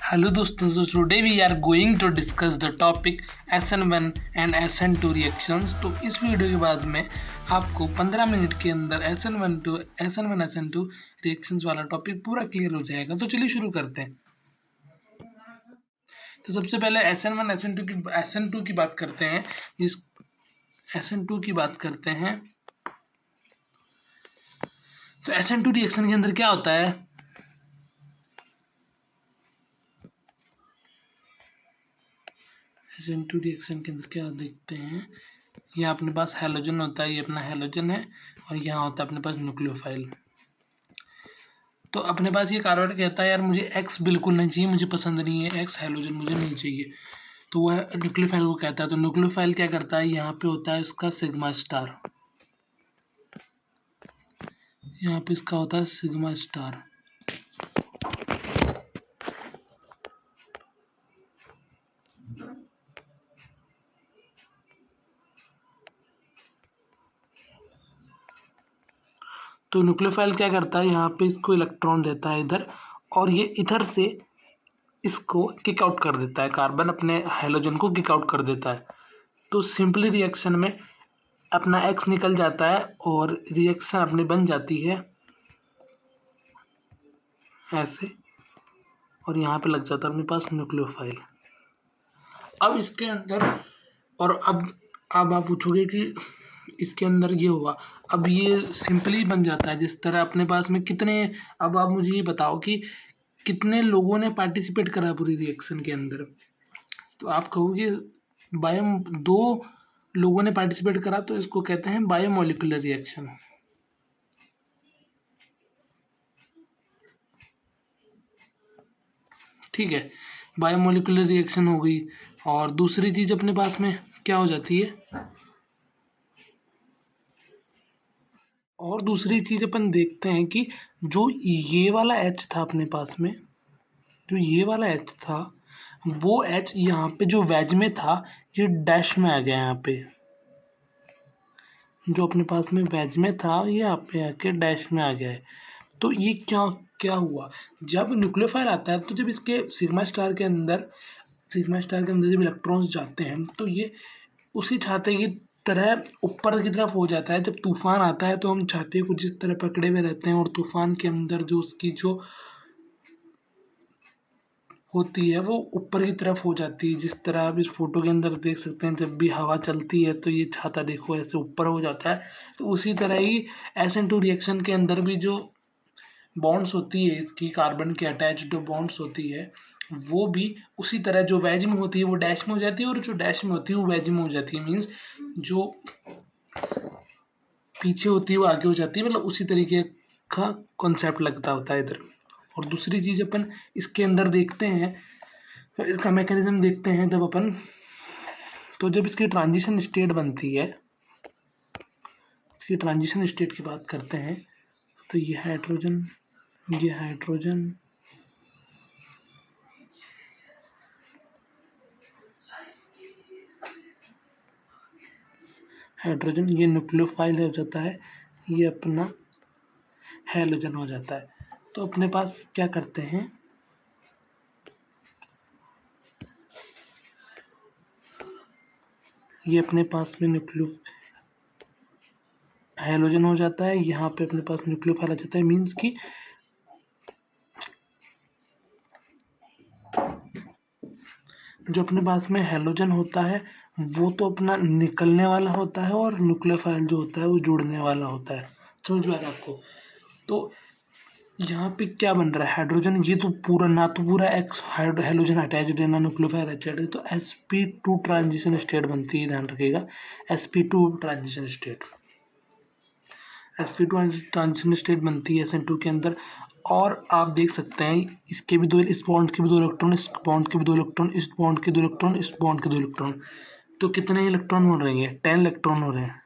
Hello दोस्तों, so today we are going to discuss the topic SN1 and SN2 reactions। तो इस video के बाद में आपको 15 मिनट के अंदर SN1 SN2 रिएक्शंस वाला टॉपिक पूरा क्लियर हो जाएगा। तो चलिए शुरू करते हैं। तो सबसे पहले SN2 की बात करते हैं। इस SN2 की बात करते हैं तो SN2 रिएक्शन के अंदर क्या होता है। SN2 रिएक्शन के अंदर क्या देखते हैं, यहाँ अपने पास हैलोजन होता है, ये अपना हैलोजन है, और यहाँ होता है अपने पास न्यूक्लियोफाइल। तो अपने पास ये कार्बन कहता है यार मुझे एक्स बिल्कुल नहीं चाहिए, मुझे पसंद नहीं है एक्स हैलोजन, मुझे नहीं चाहिए। तो वह न्यूक्लियोफाइल को कहता है। तो न्यूक्लियोफाइल क्या करता है, यहाँ पे होता है इसका सिग्मा स्टार, यहाँ पे इसका होता है सिग्मा स्टार। तो न्यूक्लियोफाइल क्या करता है, यहाँ पे इसको इलेक्ट्रॉन देता है इधर, और ये इधर से इसको किक आउट कर देता है, कार्बन अपने हैलोजन को किक आउट कर देता है। तो सिंपली रिएक्शन में अपना एक्स निकल जाता है और रिएक्शन अपनी बन जाती है ऐसे, और यहाँ पे लग जाता है अपने पास न्यूक्लियोफाइल। अब इसके अंदर, और अब आप पूछोगे कि इसके अंदर ये हुआ, अब ये सिंपली बन जाता है जिस तरह अपने पास में कितने। अब आप मुझे ये बताओ कि कितने लोगों ने पार्टिसिपेट करा पूरी रिएक्शन के अंदर। तो आप कहोगे दो लोगों ने पार्टिसिपेट करा, तो इसको कहते हैं बायोमोलिकुलर रिएक्शन। ठीक है, बायोमोलिकुलर रिएक्शन हो गई। और दूसरी चीज अपने पास में क्या हो जाती है, और दूसरी चीज अपन देखते हैं कि जो ये वाला H था अपने पास में, जो ये वाला H था, वो H यहाँ पे जो वेज में था ये डैश में आ गया। यहाँ पे जो अपने पास में वेज में था ये यहाँ पे आके डैश में आ गया है। तो ये क्या क्या हुआ, जब न्यूक्लियोफाइल आता है तो जब इसके सिग्मा स्टार के अंदर जब इलेक्ट्रॉन्स जाते हैं तो ये उसी छाते की तरह ऊपर की तरफ हो जाता है। जब तूफान आता है तो हम छाते को जिस तरह पकड़े हुए रहते हैं, और तूफान के अंदर जो उसकी जो होती है वो ऊपर की तरफ हो जाती है। जिस तरह आप इस फोटो के अंदर देख सकते हैं, जब भी हवा चलती है तो ये छाता देखो ऐसे ऊपर हो जाता है। तो उसी तरह ही SN2 रिएक्शन के अंदर भी जो बॉन्ड्स होती है, इसकी कार्बन के अटैच्ड जो बॉन्ड्स होती है, वो भी उसी तरह जो वेज में होती है वो डैश में हो जाती है, और जो डैश में होती है वो वेज में हो जाती है। मीन्स जो पीछे होती है वो आगे हो जाती है, मतलब उसी तरीके का कॉन्सेप्ट लगता होता है इधर। और दूसरी चीज़ अपन इसके अंदर देखते हैं, तो इसका मैकेनिज्म देखते हैं जब अपन, तो जब इसकी ट्रांजिशन स्टेट बनती है, इसकी ट्रांजिशन स्टेट की बात करते हैं, तो ये हाइड्रोजन ये न्यूक्लियोफाइल हो जाता है, ये अपना हैलोजन हो जाता है। तो अपने पास क्या करते हैं, ये अपने पास में हैलोजन हो जाता है, यहाँ पे अपने पास न्यूक्लियोफाइल आ जाता है। मीन्स कि जो अपने पास में हैलोजन होता है वो तो अपना निकलने वाला होता है, और न्यूक्लियोफाइल जो होता है वो जुड़ने वाला होता है। समझ में आ रहा है आपको। तो यहाँ पे क्या बन रहा है, हाइड्रोजन, ये तो पूरा ना तो पूरा एक्स हैलोजन अटैच्ड है ना न्यूक्लियोफाइल अटैच्ड है, तो sp2 ट्रांजिशन स्टेट बनती है, ध्यान रखिएगा sp2 transition state, sp2 transition state बनती है SN2 के अंदर। और आप देख सकते हैं इसके भी इस बॉन्ड के भी 2 इलेक्ट्रॉन, इस बॉन्ड के भी 2 इलेक्ट्रॉन, इस बॉन्ड के 2 इलेक्ट्रॉन, इस बॉन्ड के 2 इलेक्ट्रॉन। तो कितने इलेक्ट्रॉन हो रहे हैं, 10 इलेक्ट्रॉन हो रहे हैं।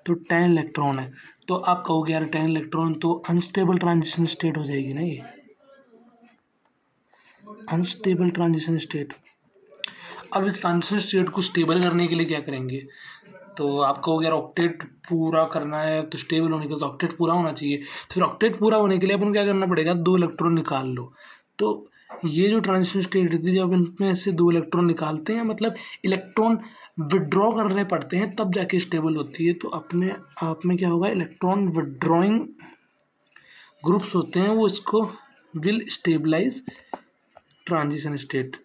तो 10 इलेक्ट्रॉन है, तो आप कहोगे यार 10 इलेक्ट्रॉन तो अनस्टेबल ट्रांजिशन स्टेट हो जाएगी ना, ये अनस्टेबल ट्रांजिशन स्टेट। अब इस ट्रांजिशन स्टेट को स्टेबल करने के लिए क्या करेंगे, तो आप कहोगे यार ऑक्टेट पूरा करना है, तो स्टेबल होने के लिए तो ऑक्टेट पूरा होना चाहिए। तो फिर ऑक्टेट पूरा होने के लिए अपन क्या करना पड़ेगा, 2 इलेक्ट्रॉन निकाल लो। तो ये जो ट्रांजिशन स्टेट रहती है, जब इनमें से 2 इलेक्ट्रॉन निकालते हैं, मतलब इलेक्ट्रॉन विथड्रॉ करने पड़ते हैं तब जाके स्टेबल होती है। तो अपने आप में क्या होगा, इलेक्ट्रॉन विथड्रॉइंग ग्रुप्स होते हैं, वो इसको विल स्टेबलाइज ट्रांजिशन स्टेट।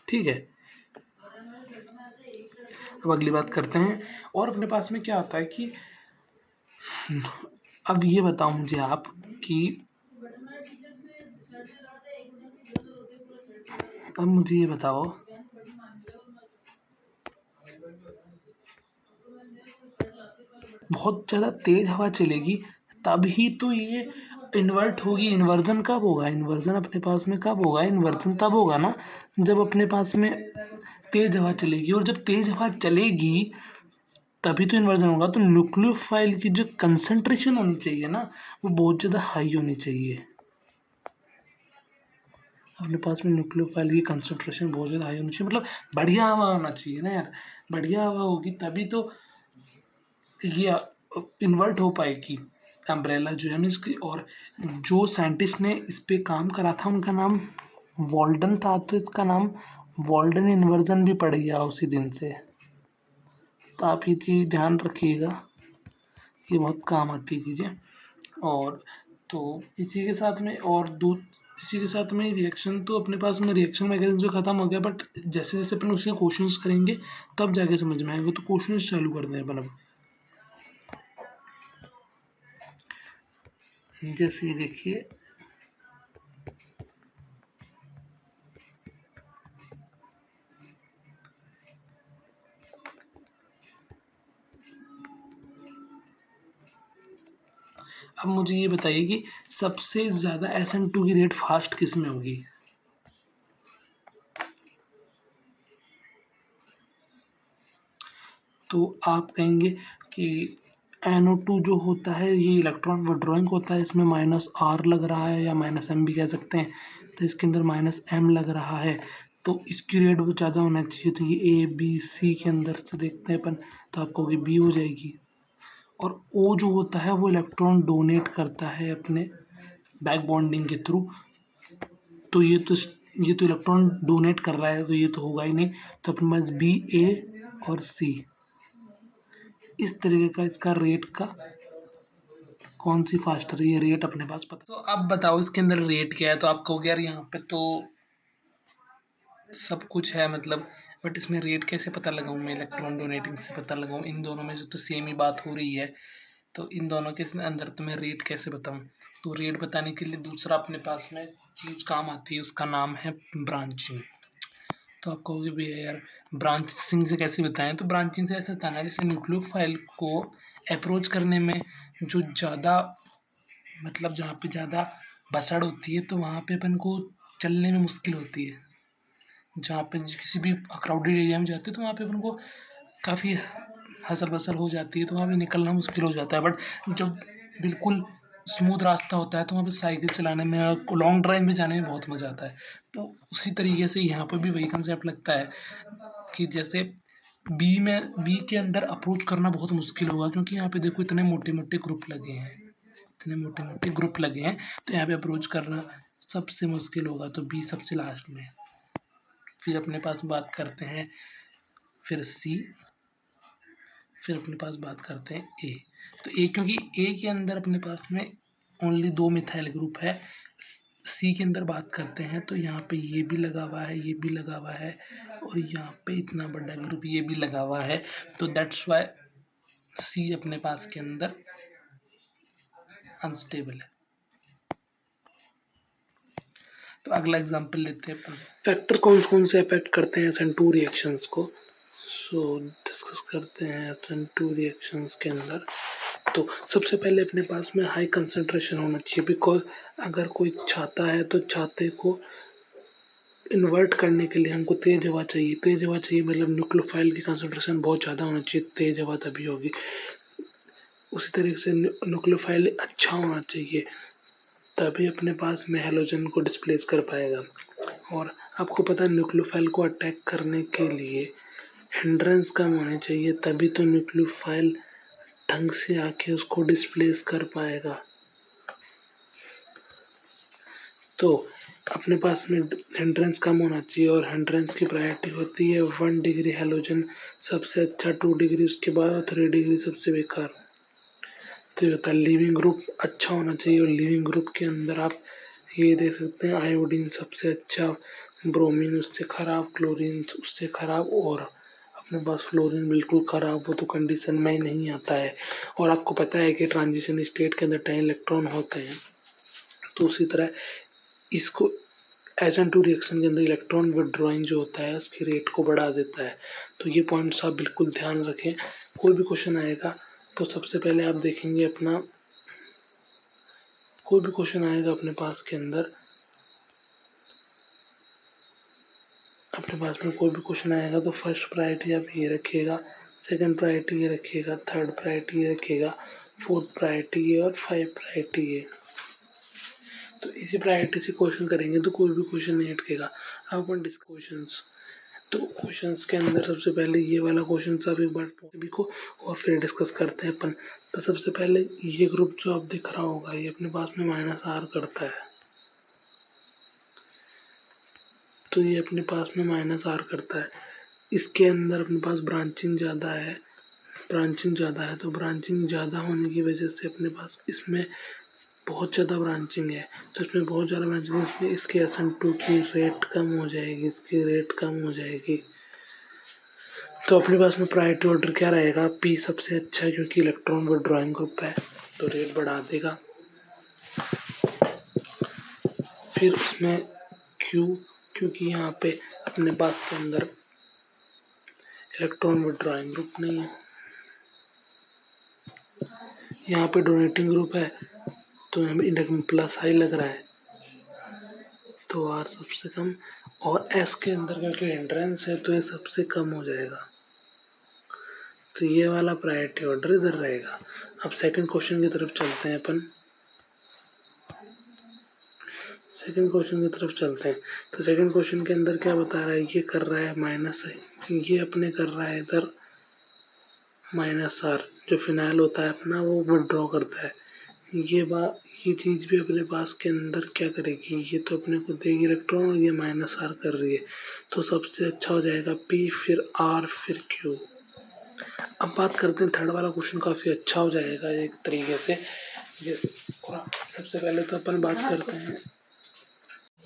ठीक है, अब अगली बात करते हैं। और अपने पास में क्या आता है कि अब ये बताओ मुझे आप कि अब मुझे ये बताओ, बहुत ज़्यादा तेज हवा चलेगी तभी तो ये इन्वर्ट होगी। इन्वर्जन कब होगा, इन्वर्जन अपने पास में कब होगा, इन्वर्जन तब होगा ना जब अपने पास में तेज हवा चलेगी। और जब तेज हवा चलेगी तभी तो इन्वर्जन होगा। तो न्यूक्लियोफाइल की जो कंसंट्रेशन होनी चाहिए ना, वो बहुत ज़्यादा हाई होनी चाहिए। अपने पास में न्यूक्लियोफाइल की कंसंट्रेशन बहुत ज़्यादा हाई होनी चाहिए, मतलब बढ़िया हवा होना चाहिए ना यार। बढ़िया हवा होगी तभी तो ये इन्वर्ट हो पाएगी अम्ब्रेला जो है मीन्स की। और जो साइंटिस्ट ने इस पे काम करा था उनका नाम वॉल्डन था, तो इसका नाम वॉल्डन इन्वर्जन भी पड़ गया उसी दिन से। तो आप ये चीज़ ध्यान रखिएगा, ये बहुत काम आती है चीज़ें। और तो इसी के साथ में इसी के साथ में रिएक्शन, तो अपने पास में रिएक्शन मैकेनिज्म जो ख़त्म हो गया। बट जैसे जैसे अपन उसके क्वेश्चंस करेंगे तब जाके समझ में आएगा। तो क्वेश्चंस चालू करते हैं अपन अब। जैसे ये देखिए, अब मुझे ये बताइए कि सबसे ज़्यादा SN2 की रेट फास्ट किस में होगी। तो आप कहेंगे कि NO2 जो होता है ये इलेक्ट्रॉन विड्रॉइंग होता है, इसमें -R लग रहा है या -M भी कह सकते हैं। तो इसके अंदर -M लग रहा है, तो इसकी रेट बहुत ज़्यादा होना चाहिए। तो ये A B C के अंदर से देखते हैं अपन, तो आप कहोगे B हो जाएगी। और O जो होता है वो इलेक्ट्रॉन डोनेट करता है अपने बैक बॉन्डिंग के थ्रू। तो ये तो इलेक्ट्रॉन डोनेट कर रहा है, तो ये तो होगा ही नहीं। तो अपने पास B A और C, इस तरीके का इसका रेट का कौन सी फास्टर है, ये रेट अपने पास पता। तो अब बताओ इसके अंदर रेट क्या है। तो आप कहोगे यार यहाँ पे तो सब कुछ है मतलब, बट इसमें रेट कैसे पता लगाऊँ मैं, इलेक्ट्रॉन डोनेटिंग से पता लगाऊँ। इन दोनों में से तो सेम ही बात हो रही है, तो इन दोनों के अंदर तो मैं रेट कैसे बताऊँ। तो रेट बताने के लिए दूसरा अपने पास में चीज़ काम आती है, उसका नाम है ब्रांचिंग। तो आप कहोगे भैया यार ब्रांचिंग से कैसे बताएं। तो ब्रांचिंग से ऐसा बताना है जैसे न्यूक्लियोफाइल को अप्रोच करने में जो ज़्यादा मतलब जहाँ पे ज़्यादा भसड़ होती है, तो वहाँ पे अपन को चलने में मुश्किल होती है। जहाँ पे किसी भी क्राउडेड एरिया में जाते हैं तो वहाँ पे अपन को काफ़ी हसल बसल हो जाती है, तो वहाँ पे निकलना मुश्किल हो जाता है। बट जब बिल्कुल स्मूथ रास्ता होता है तो वहाँ पे साइकिल चलाने में, लॉन्ग ड्राइव में जाने में बहुत मज़ा आता है। तो उसी तरीके से यहाँ पर भी वही कंसेप्ट लगता है कि जैसे बी के अंदर अप्रोच करना बहुत मुश्किल होगा, क्योंकि यहाँ पे देखो इतने मोटे मोटे ग्रुप लगे हैं, इतने मोटे मोटे ग्रुप लगे हैं। तो यहाँ पे अप्रोच करना सबसे मुश्किल होगा, तो बी सबसे लास्ट में। फिर अपने पास बात करते हैं फिर सी, फिर अपने पास बात करते हैं ए। तो ए, क्योंकि ए के अंदर अपने पास में ओनली 2 मिथाइल ग्रुप है। सी के अंदर बात करते हैं तो यहाँ पे ये भी लगा हुआ है, ये भी लगा हुआ है, और यहाँ पे इतना बड़ा ग्रुप ये भी लगा हुआ है। तो दैट्स वाई सी अपने पास के अंदर अनस्टेबल है। तो अगला एग्जांपल लेते हैं अपन, फैक्टर कौन कौन से अफेक्ट करते हैं SN2 रिएक्शंस को। सो डिस्कस करते हैं SN2 रिएक्शंस के अंदर। तो सबसे पहले अपने पास में हाई कंसंट्रेशन होना चाहिए, बिकॉज अगर कोई छाता है तो छाते को इन्वर्ट करने के लिए हमको तेज हवा चाहिए। तेज हवा चाहिए मतलब न्यूक्लियोफाइल की कंसंट्रेशन बहुत ज़्यादा होना चाहिए, तेज हवा तभी होगी। उसी तरीके से न्यूक्लियोफाइल अच्छा होना चाहिए, तभी अपने पास में हैलोजन को डिस्प्लेस कर पाएगा। और आपको पता है न्यूक्लियोफाइल को अटैक करने के लिए हिंड्रेंस कम होने चाहिए, तभी तो न्यूक्लियोफाइल ढंग से आके उसको डिस्प्लेस कर पाएगा। तो अपने पास में हिंड्रेंस कम होना चाहिए और हिंड्रेंस की प्रायोरिटी होती है 1 डिग्री हैलोजन सबसे अच्छा, 2 डिग्री उसके बाद और 3 डिग्री सबसे बेकार। तो ये होता है लिविंग ग्रुप अच्छा होना चाहिए और लिविंग ग्रुप के अंदर आप ये देख सकते हैं आयोडीन सबसे अच्छा, ब्रोमीन उससे ख़राब, क्लोरीन उससे ख़राब और अपने पास फ्लोरीन बिल्कुल ख़राब हो तो कंडीशन में ही नहीं आता है। और आपको पता है कि ट्रांजिशन स्टेट के अंदर 10 इलेक्ट्रॉन होते हैं, तो उसी तरह इसको SN2 रिएक्शन के अंदर इलेक्ट्रॉन विड्रॉइंग जो होता है उसकी रेट को बढ़ा देता है। तो ये पॉइंट्स आप बिल्कुल ध्यान रखें। कोई भी क्वेश्चन आएगा तो सबसे पहले आप देखेंगे अपना, कोई भी क्वेश्चन आएगा अपने पास के अंदर, अपने पास में कोई भी क्वेश्चन आएगा तो फर्स्ट प्रायोरिटी आप ये रखिएगा, सेकंड प्रायोरिटी ये रखिएगा, थर्ड प्रायोरिटी ये रखिएगा, फोर्थ प्रायोरिटी ये और 5 प्रायोरिटी ये। तो इसी प्रायोरिटी से क्वेश्चन करेंगे तो कोई भी क्वेश्चन नहीं अटकेगा। अपन क्वेश्चंस, तो क्वेश्चंस के अंदर सबसे पहले ये वाला क्वेश्चन सब एक बार सभी को और फिर डिस्कस करते हैं अपन। तो सबसे पहले ये ग्रुप जो आप दिख रहा होगा ये अपने पास में -R करता है, तो ये अपने पास में -R करता है। इसके अंदर अपने पास ब्रांचिंग ज़्यादा है, तो ब्रांचिंग ज़्यादा होने की वजह से अपने पास इसमें बहुत ज़्यादा ब्रांचिंग है, तो इसमें बहुत ज़्यादा ब्रांचिंग है, इसमें इसके SN2 की रेट कम हो जाएगी, इसकी रेट कम हो जाएगी। तो अपने पास में प्रायोरिटी ऑर्डर क्या रहेगा, P सबसे अच्छा है क्योंकि इलेक्ट्रॉन विड्रॉइंग ग्रुप है तो रेट बढ़ा देगा। फिर उसमें Q, क्योंकि यहाँ पे अपने पास के अंदर इलेक्ट्रॉन विड्रॉइंग ग्रुप नहीं है, यहाँ पे डोनेटिंग ग्रुप है तो हमें इंडेक्स में प्लस हाई लग रहा है तो R सबसे कम, और S के अंदर क्योंकि एंट्रेंस है तो ये सबसे कम हो जाएगा। तो ये वाला प्रायोरिटी ऑर्डर इधर रहेगा। अब सेकंड क्वेश्चन की तरफ चलते हैं अपन, तो सेकंड क्वेश्चन के अंदर क्या बता रहा है, ये कर रहा है माइनस है, ये अपने कर रहा है इधर -R, जो फिनाइल होता है अपना वो विड्रॉ करता है। ये चीज़ भी अपने पास के अंदर क्या करेगी, ये तो अपने को देगी इलेक्ट्रॉन और ये -R कर रही है, तो सबसे अच्छा हो जाएगा P, फिर R, फिर Q। अब बात करते हैं थर्ड वाला क्वेश्चन, काफ़ी अच्छा हो जाएगा एक तरीके से। सबसे पहले तो अपन बात करते हैं,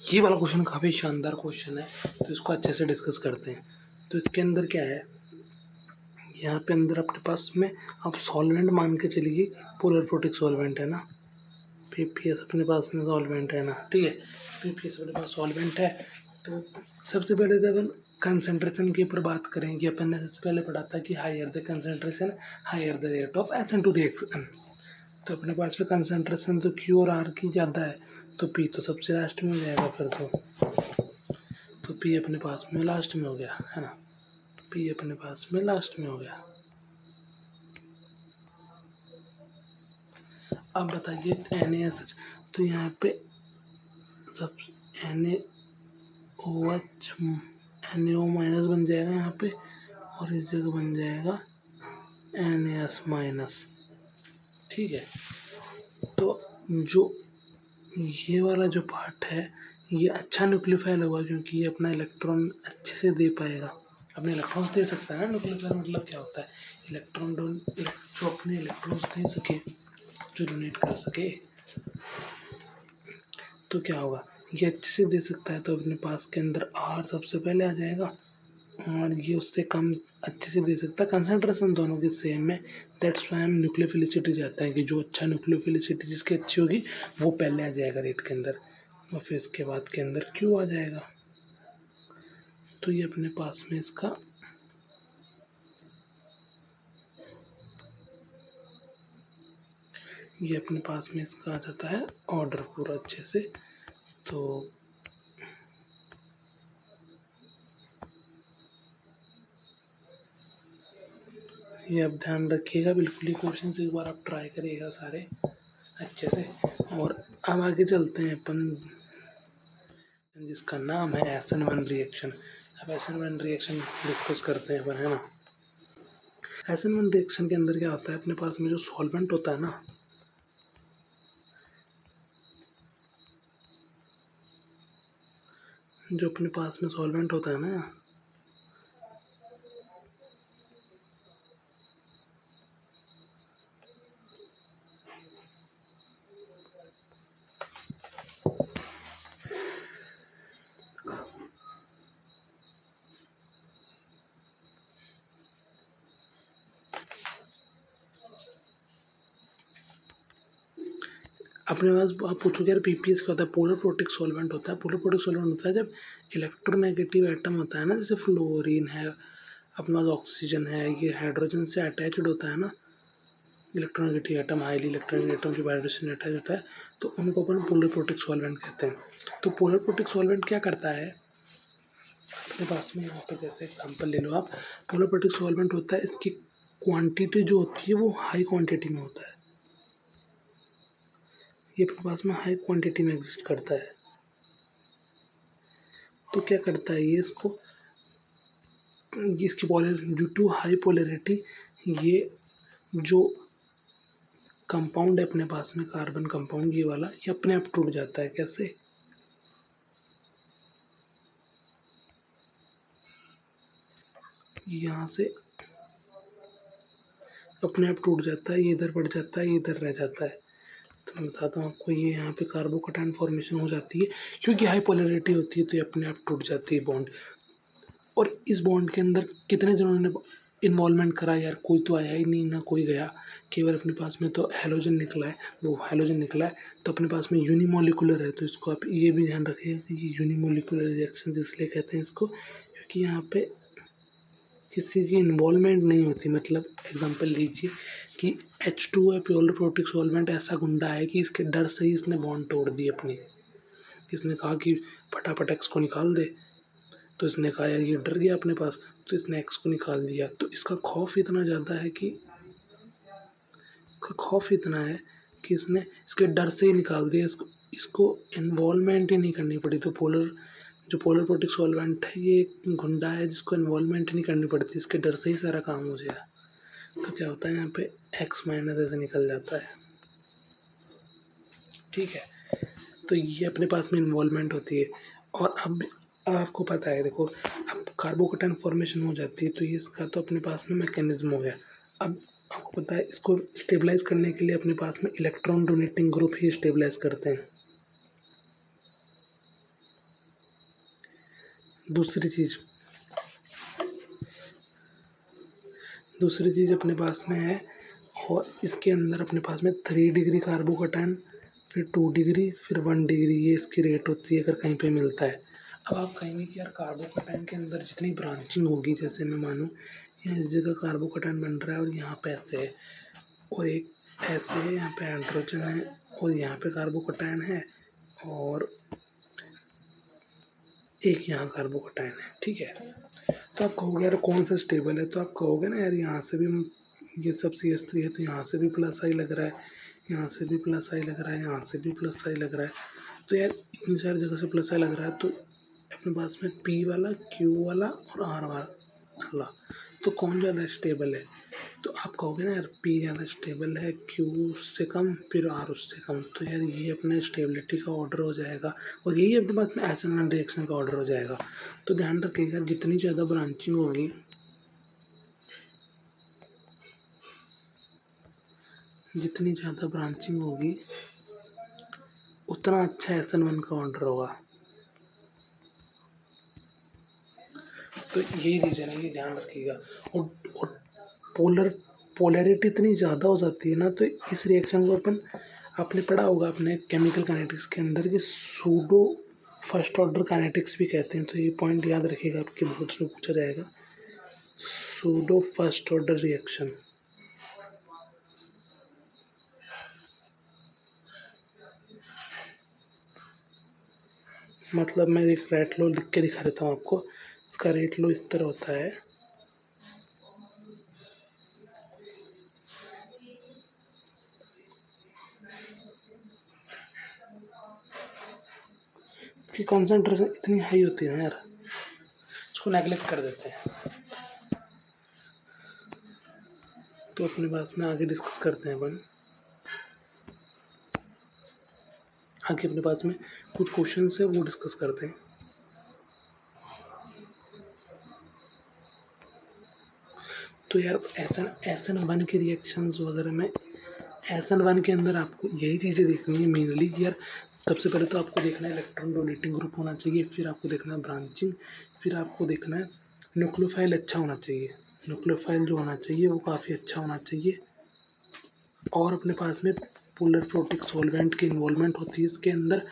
ये वाला क्वेश्चन काफ़ी शानदार क्वेश्चन है तो इसको अच्छे से डिस्कस करते हैं। तो इसके अंदर क्या है, यहाँ पे अंदर अपने पास में आप सॉल्वेंट मान के चलिए, पोलर प्रोटिक सॉल्वेंट है ना, PPS अपने पास में सॉल्वेंट है ना, ठीक है, PPS अपने पास सॉल्वेंट है। तो सबसे पहले तो अपन कंसंट्रेशन के ऊपर बात करें कि अपन ने सबसे पहले पढ़ा था कि higher the concentration higher the rate of SN2 reaction. तो अपने पास में कंसंट्रेशन तो Q और R की ज़्यादा है तो P तो सबसे लास्ट में हो जाएगा फिर तो P अपने पास में लास्ट में हो गया है ना, P अपने पास में लास्ट में हो गया। अब बताइए NaSH, तो यहाँ पे सब NaO माइनस बन जाएगा यहाँ पे और इस जगह बन जाएगा NaS-, ठीक है। तो जो ये वाला जो पार्ट है ये अच्छा न्यूक्लियोफाइल होगा क्योंकि ये अपना इलेक्ट्रॉन अच्छे से दे पाएगा, अपने इलेक्ट्रॉन्स दे सकता है ना। न्यूक्लियोफाइल मतलब क्या होता है, इलेक्ट्रॉन जो अपने इलेक्ट्रॉन्स दे सके, जो डोनेट कर सके, तो क्या होगा ये अच्छे से दे सकता है तो अपने पास के अंदर R सबसे पहले आ जाएगा और ये उससे कम अच्छे से दे सकता है। कंसंट्रेशन दोनों के सेम है, दैट्स वाई हम न्यूक्लियोफिलिसिटी जाते हैं कि जो अच्छा न्यूक्लियोफिलिसिटी जिसकी अच्छी होगी वो पहले आ जाएगा रेट के अंदर और फिर इसके बाद के अंदर Q आ जाएगा। तो ये अपने पास में इसका आ जाता है ऑर्डर पूरा अच्छे से। तो ये आप ध्यान रखिएगा बिल्कुल ही, क्वेश्चन एक बार आप ट्राई करिएगा सारे अच्छे से। और अब आगे चलते हैं अपन जिसका नाम है SN1 रिएक्शन। अब SN1 रिएक्शन डिस्कस करते हैं अपन, है ना। SN1 रिएक्शन के अंदर क्या होता है, अपने पास में जो सॉल्वेंट होता है ना, जो अपने पास में सॉल्वेंट होता है ना, अपने पास आप पूछोगे यार पीपीएस क्या होता है? पोलर प्रोटिक सॉल्वेंट होता है। पोलर प्रोटिक सॉल्वेंट होता है जब इलेक्ट्रोनेगेटिव एटम होता है ना, जैसे फ्लोरीन है, अपने पास ऑक्सीजन है, ये हाइड्रोजन से अटैच्ड होता है ना, electronegative atom, highly electronegative atom जो हाइड्रोजन से अटैच होता है, तो उनको अपन पोलर प्रोटिक सॉल्वेंट कहते हैं। तो पोलर प्रोटिक सॉल्वेंट क्या करता है अपने पास में, यहाँ पे जैसे एग्जांपल ले लो आप, पोलर प्रोटिक सॉल्वेंट होता है, इसकी क्वांटिटी जो होती है वो हाई क्वांटिटी में होता है, ये अपने पास में हाई क्वांटिटी में एग्जिस्ट करता है। तो क्या करता है ये, इसकी polar due to high polarity, ये जो कंपाउंड है अपने पास में कार्बन कंपाउंड ये वाला, ये अपने आप टूट जाता है। कैसे? यहाँ से अपने आप टूट जाता है, ये इधर बढ़ जाता है, ये इधर रह जाता है। तो मैं बताता हूँ आपको, ये यहाँ पे कार्बोकैटायन फॉर्मेशन हो जाती है, क्योंकि हाई पोलरिटी होती है तो ये अपने आप टूट जाती है बॉन्ड। और इस बॉन्ड के अंदर कितने जनों ने इन्वॉल्वमेंट करा यार? कोई तो आया ही नहीं, ना कोई गया, केवल अपने पास में तो हेलोजन निकला है, वो हेलोजन निकला है तो अपने पास में यूनिमोलिकुलर है। तो इसको आप ये भी ध्यान रखिए कि ये यूनिमोलिकुलर रिएक्शन इसलिए कहते हैं इसको, क्योंकि यहाँ पे किसी की इन्वॉल्वमेंट नहीं होती। मतलब एग्जांपल लीजिए कि H2 है, प्योर प्रोटिक सॉल्वेंट, ऐसा गुंडा है कि इसके डर से ही इसने बॉन्ड तोड़ दी अपनी। इसने कहा कि फटाफट एक्स को निकाल दे, तो इसने कहा यार ये डर गया अपने पास, तो इसने एक्स को निकाल दिया। तो इसका खौफ इतना ज़्यादा है कि इसने इसके डर से ही निकाल दिया, इसको इन्वॉल्वमेंट ही नहीं करनी पड़ी। तो जो पोलर प्रोटिक सॉल्वेंट है ये एक गुंडा है जिसको इन्वॉल्वमेंट नहीं करनी पड़ती, इसके डर से ही सारा काम हो जाए। तो क्या होता है यहाँ पे एक्स माइनस ऐसे निकल जाता है, ठीक है। तो ये अपने पास में इन्वॉल्वमेंट होती है। और अब आपको पता है, देखो अब कार्बोकैटायन फॉर्मेशन हो जाती है, तो ये इसका तो अपने पास में मैकेनिज्म हो गया। अब आपको पता है इसको स्टेबलाइज करने के लिए अपने पास में इलेक्ट्रॉन डोनेटिंग ग्रुप ही स्टेबलाइज करते हैं। दूसरी चीज़ अपने पास में है, और इसके अंदर अपने पास में 3 डिग्री कार्बोकैटायन, फिर 2 डिग्री, फिर 1 डिग्री, ये इसकी रेट होती है अगर कहीं पे मिलता है। अब आप कहेंगे कि यार कार्बोकैटायन के अंदर जितनी ब्रांचिंग होगी, जैसे मैं मानूँ यहाँ इस जगह कार्बोकैटायन बन रहा है और यहाँ पे ऐसे है, और एक ऐसे है, यहाँ पे हाइड्रोजन है, और यहाँ पे कार्बोकैटायन है, और एक यहाँ कार्बोकैटायन है, ठीक है। तो आप कहोगे यार कौन सा स्टेबल है? तो आप कहोगे ना यार यहाँ से भी ये सब CH3 है तो यहाँ से भी प्लस आई लग रहा है, यहाँ से भी प्लस आई लग रहा है, यहाँ से भी प्लस आई लग रहा है। तो यार इतनी सारी जगह से प्लस आई लग रहा है, तो अपने पास में P वाला, Q वाला और R वाला, तो कौन ज़्यादा स्टेबल है? तो आप कहोगे ना यार P ज़्यादा स्टेबल है, Q उससे कम, फिर R उससे कम। तो यार ये अपने स्टेबिलिटी का ऑर्डर हो जाएगा, और यही अपने पास में SN1 रिएक्शन का ऑर्डर हो जाएगा। तो ध्यान रखिएगा जितनी ज़्यादा ब्रांचिंग होगी, उतना अच्छा SN1 का ऑर्डर होगा। तो यही रीज़न है, ये ध्यान रखिएगा। और पोलैरिटी इतनी ज़्यादा हो जाती है ना, तो इस रिएक्शन को आपने पढ़ा होगा अपने केमिकल काइनेटिक्स के अंदर कि सूडो फर्स्ट ऑर्डर काइनेटिक्स भी कहते हैं। तो ये पॉइंट याद रखिएगा, आपके बोर्ड्स में पूछा जाएगा, सूडो फर्स्ट ऑर्डर रिएक्शन। मतलब मैं एक रेट लो लिख के दिखा देता हूँ आपको। इसका रेट लो इस तरह होता है, इसकी कॉन्सेंट्रेशन इतनी हाई होती है ना यार, इसको नेगलेक्ट कर देते हैं। तो अपने पास में आगे डिस्कस करते हैं अपन। आगे अपने पास में कुछ क्वेश्चन है वो डिस्कस करते हैं। तो यार SN1 के रिएक्शंस वगैरह में SN1 के अंदर आपको यही चीज़ें देखनी है मेनली कि यार सबसे पहले तो आपको देखना है इलेक्ट्रॉन डोनेटिंग ग्रुप होना चाहिए, फिर आपको देखना है ब्रांचिंग, फिर आपको देखना है न्यूक्लियोफाइल अच्छा होना चाहिए। न्यूक्लियोफाइल जो होना चाहिए वो काफ़ी अच्छा होना चाहिए, और अपने पास में पोलर प्रोटिक सॉल्वेंट की इन्वॉल्वमेंट होती है इसके अंदर।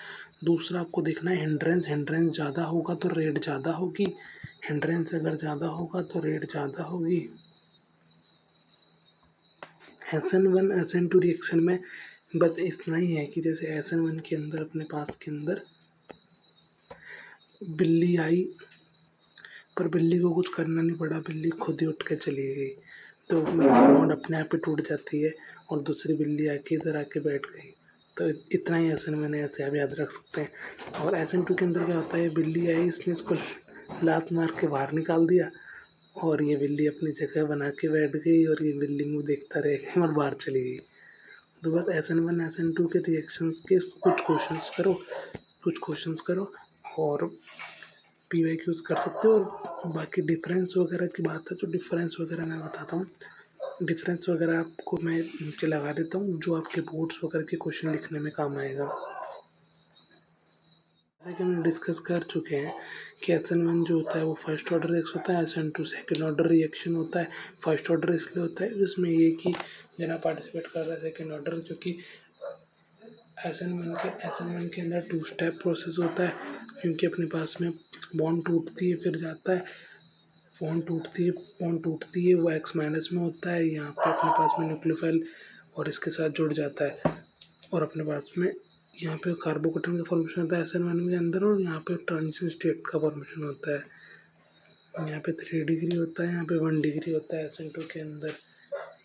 दूसरा आपको देखना है हिंड्रेंस ज़्यादा होगा तो रेट ज़्यादा होगी, हिंड्रेंस अगर ज़्यादा होगा तो रेट ज़्यादा होगी। SN1 SN2 रिएक्शन में बस इतना ही है कि जैसे SN1 के अंदर अपने पास के अंदर बिल्ली आई, पर बिल्ली को कुछ करना नहीं पड़ा, बिल्ली खुद ही उठ के चली गई, तो मतलब बॉन्ड अपने आप ही टूट जाती है और दूसरी बिल्ली आके इधर आके बैठ गई। तो इतना ही SN1 ऐसे आप याद रख सकते हैं। और SN2 के अंदर क्या होता है, बिल्ली आई, इसने इसको लात मार के बाहर निकाल दिया और ये बिल्ली अपनी जगह बना के बैठ गई और ये बिल्ली मुँह देखता रह गई और बाहर चली गई। तो बस SN1 SN2 के रिएक्शंस के कुछ क्वेश्चंस करो और PYQs कर सकते हो। और बाकी डिफरेंस वगैरह की बात है तो डिफरेंस वगैरह मैं बताता हूँ। डिफरेंस वगैरह आपको मैं नीचे लगा देता हूँ, जो आपके बोर्ड्स वगैरह के क्वेश्चन लिखने में काम आएगा। जैसा कि हम डिस्कस कर चुके हैं कि SN1 जो होता है वो फर्स्ट ऑर्डर रिएक्शन होता है, SN2 सेकेंड ऑर्डर रिएक्शन होता है। फर्स्ट ऑर्डर इसलिए होता है इसमें ये कि जना पार्टिसिपेट कर रहा है सेकेंड ऑर्डर, क्योंकि SN1 के अंदर 2 स्टेप प्रोसेस होता है, क्योंकि अपने पास में बॉन्ड टूटती है फिर जाता है, बॉन्ड टूटती है वो X- में होता है, यहाँ पे अपने पास में न्यूक्लियोफाइल और इसके साथ जुड़ जाता है, और अपने पास में यहाँ पे कार्बोकेटन का फॉर्मेशन होता है SN1 के अंदर, और यहाँ पे ट्रांजिशन स्टेट का फॉर्मेशन होता है। यहाँ पे 3 डिग्री होता है, यहाँ पे 1 डिग्री होता है SN2 के अंदर।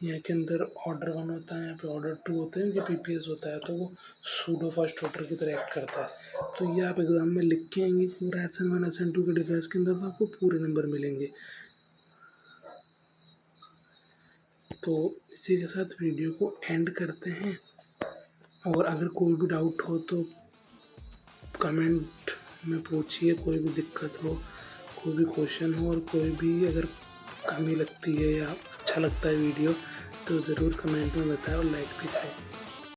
यहाँ के अंदर ऑर्डर 1 होता है, यहाँ पे ऑर्डर 2 होते हैं, इनके PPS होता है, तो वो सूडो फर्स्ट ऑर्डर की तरह एक्ट करता है। तो ये आप एग्जाम में लिख के आएंगे पूरा SN1 SN2 के डिफरेंस के अंदर, तो आपको पूरे नंबर मिलेंगे। तो इसी के साथ वीडियो को एंड करते हैं, और अगर कोई भी डाउट हो तो कमेंट में पूछिए, कोई भी दिक्कत हो, कोई भी क्वेश्चन हो, और कोई भी अगर कमी लगती है या अच्छा लगता है वीडियो तो ज़रूर कमेंट में बताएं और लाइक भी करें।